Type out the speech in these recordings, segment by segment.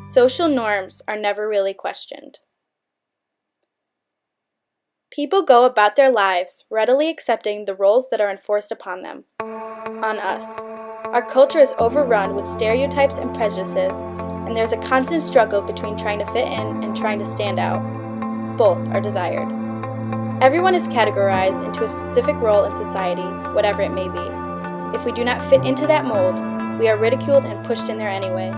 Social norms are never really questioned. People go about their lives readily accepting the roles that are enforced upon them, on us. Our culture is overrun with stereotypes and prejudices, and there's a constant struggle between trying to fit in and trying to stand out. Both are desired. Everyone is categorized into a specific role in society, whatever it may be. If we do not fit into that mold, we are ridiculed and pushed in there anyway.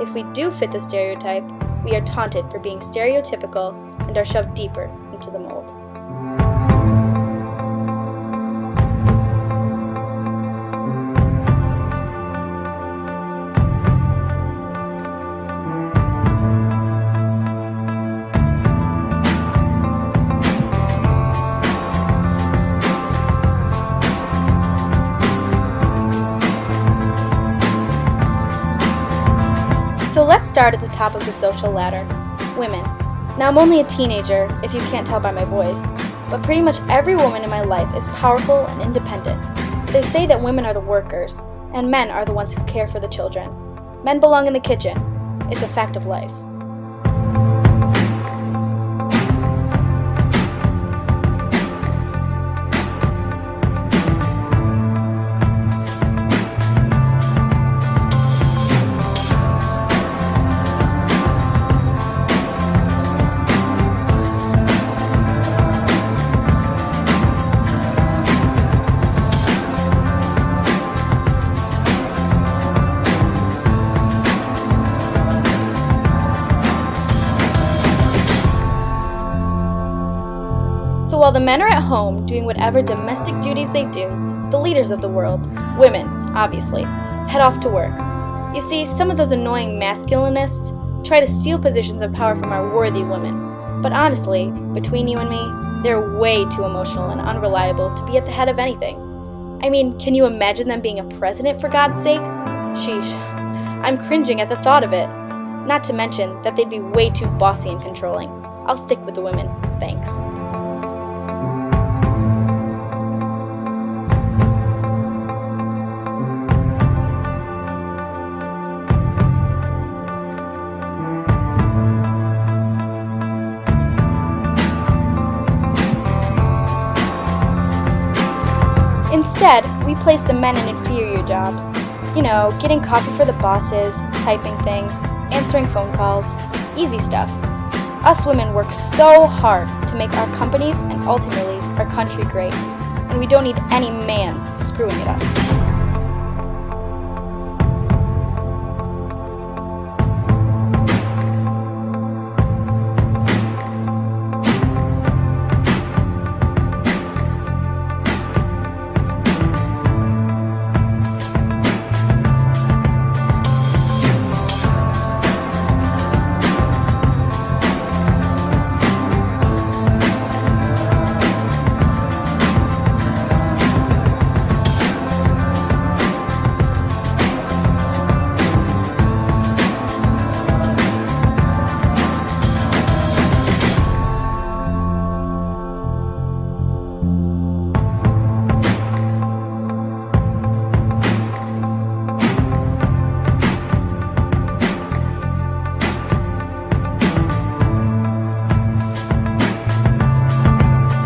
If we do fit the stereotype, we are taunted for being stereotypical and are shoved deeper into the mold. So let's start at the top of the social ladder. Women. Now I'm only a teenager, if you can't tell by my voice, but pretty much every woman in my life is powerful and independent. They say that women are the workers, and men are the ones who care for the children. Men belong in the kitchen. It's a fact of life. So while the men are at home doing whatever domestic duties they do, the leaders of the world, women, obviously, head off to work. You see, some of those annoying masculinists try to steal positions of power from our worthy women. But honestly, between you and me, they're way too emotional and unreliable to be at the head of anything. I mean, can you imagine them being a president, for God's sake? Sheesh. I'm cringing at the thought of it. Not to mention that they'd be way too bossy and controlling. I'll stick with the women, thanks. Instead, we place the men in inferior jobs. You know, getting coffee for the bosses, typing things, answering phone calls, easy stuff. Us women work so hard to make our companies and ultimately our country great, and we don't need any man screwing it up.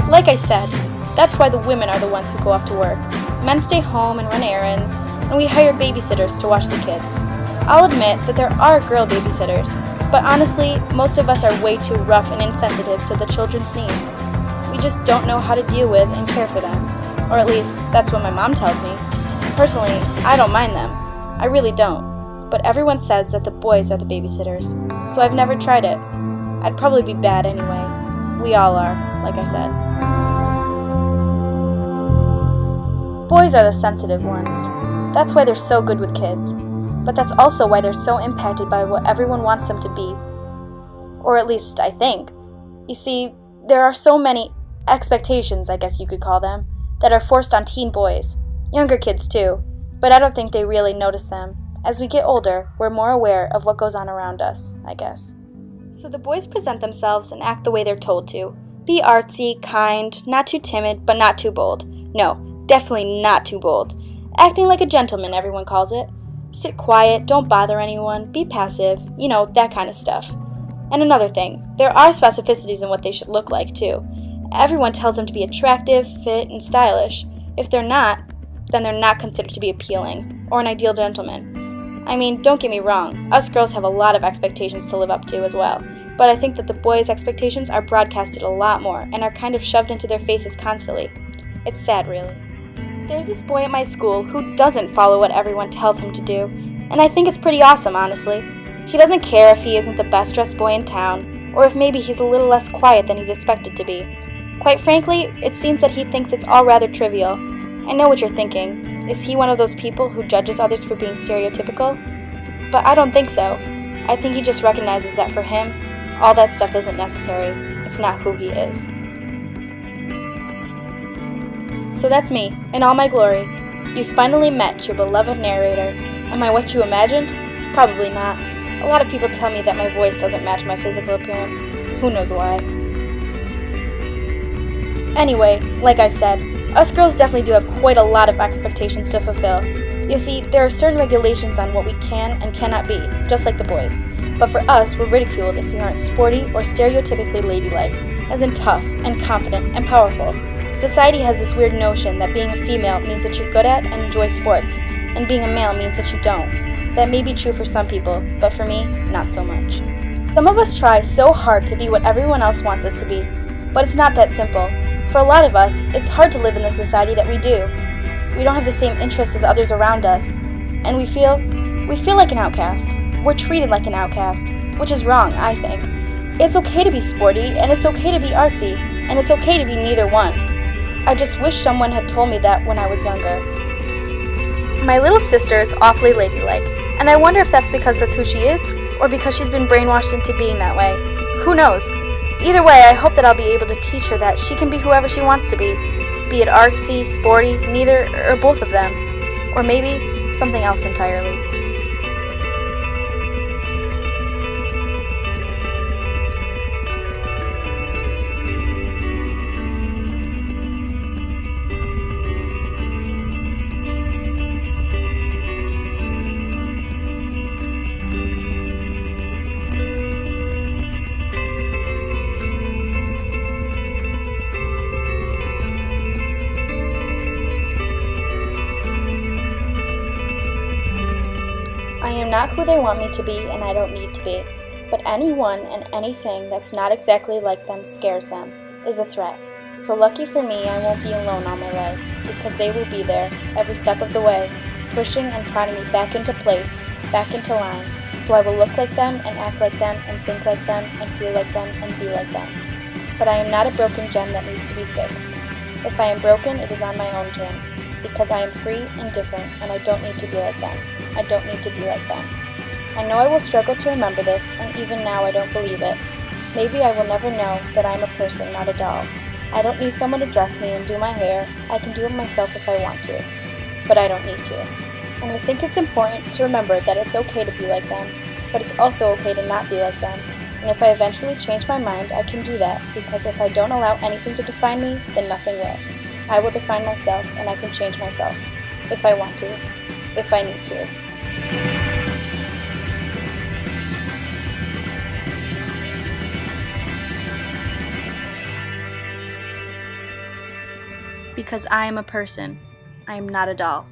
Like I said, that's why the women are the ones who go off to work. Men stay home and run errands, and we hire babysitters to watch the kids. I'll admit that there are girl babysitters, but honestly, most of us are way too rough and insensitive to the children's needs. We just don't know how to deal with and care for them. Or at least, that's what my mom tells me. Personally, I don't mind them. I really don't. But everyone says that the boys are the babysitters, so I've never tried it. I'd probably be bad anyway. We all are, like I said. Boys are the sensitive ones. That's why they're so good with kids. But that's also why they're so impacted by what everyone wants them to be. Or at least, I think. You see, there are so many expectations, I guess you could call them, that are forced on teen boys. Younger kids too. But I don't think they really notice them. As we get older, we're more aware of what goes on around us, I guess. So the boys present themselves and act the way they're told to. Be artsy, kind, not too timid, but not too bold. No, definitely not too bold. Acting like a gentleman, everyone calls it. Sit quiet, don't bother anyone, be passive, that kind of stuff. And another thing, there are specificities in what they should look like too. Everyone tells them to be attractive, fit, and stylish. If they're not, then they're not considered to be appealing, or an ideal gentleman. I mean, don't get me wrong, us girls have a lot of expectations to live up to as well, but I think that the boys' expectations are broadcasted a lot more and are kind of shoved into their faces constantly. It's sad, really. There's this boy at my school who doesn't follow what everyone tells him to do, and I think it's pretty awesome, honestly. He doesn't care if he isn't the best dressed boy in town, or if maybe he's a little less quiet than he's expected to be. Quite frankly, it seems that he thinks it's all rather trivial. I know what you're thinking. Is he one of those people who judges others for being stereotypical? But I don't think so. I think he just recognizes that for him, all that stuff isn't necessary. It's not who he is. So that's me, in all my glory. You finally met your beloved narrator. Am I what you imagined? Probably not. A lot of people tell me that my voice doesn't match my physical appearance. Who knows why? Anyway, like I said, us girls definitely do have quite a lot of expectations to fulfill. You see, there are certain regulations on what we can and cannot be, just like the boys. But for us, we're ridiculed if we aren't sporty or stereotypically ladylike, as in tough and confident and powerful. Society has this weird notion that being a female means that you're good at and enjoy sports, and being a male means that you don't. That may be true for some people, but for me, not so much. Some of us try so hard to be what everyone else wants us to be, but it's not that simple. For a lot of us, it's hard to live in the society that we do. We don't have the same interests as others around us, and we feel like an outcast. We're treated like an outcast, which is wrong, I think. It's okay to be sporty, and it's okay to be artsy, and it's okay to be neither one. I just wish someone had told me that when I was younger. My little sister is awfully ladylike, and I wonder if that's because that's who she is, or because she's been brainwashed into being that way. Who knows? Either way, I hope that I'll be able to teach her that she can be whoever she wants to be it artsy, sporty, neither, or both of them, or maybe something else entirely. I am not who they want me to be, and I don't need to be. But anyone and anything that's not exactly like them scares them, is a threat. So lucky for me, I won't be alone all my life, because they will be there, every step of the way, pushing and prodding me back into place, back into line, so I will look like them and act like them and think like them and feel like them and be like them. But I am not a broken gem that needs to be fixed. If I am broken, it is on my own terms, because I am free and different, and I don't need to be like them. I don't need to be like them. I know I will struggle to remember this, and even now I don't believe it. Maybe I will never know that I am a person, not a doll. I don't need someone to dress me and do my hair. I can do it myself if I want to. But I don't need to. And I think it's important to remember that it's okay to be like them, but it's also okay to not be like them. And if I eventually change my mind, I can do that, because if I don't allow anything to define me, then nothing will. I will define myself, and I can change myself. If I want to. If I need to. Because I am a person. I am not a doll.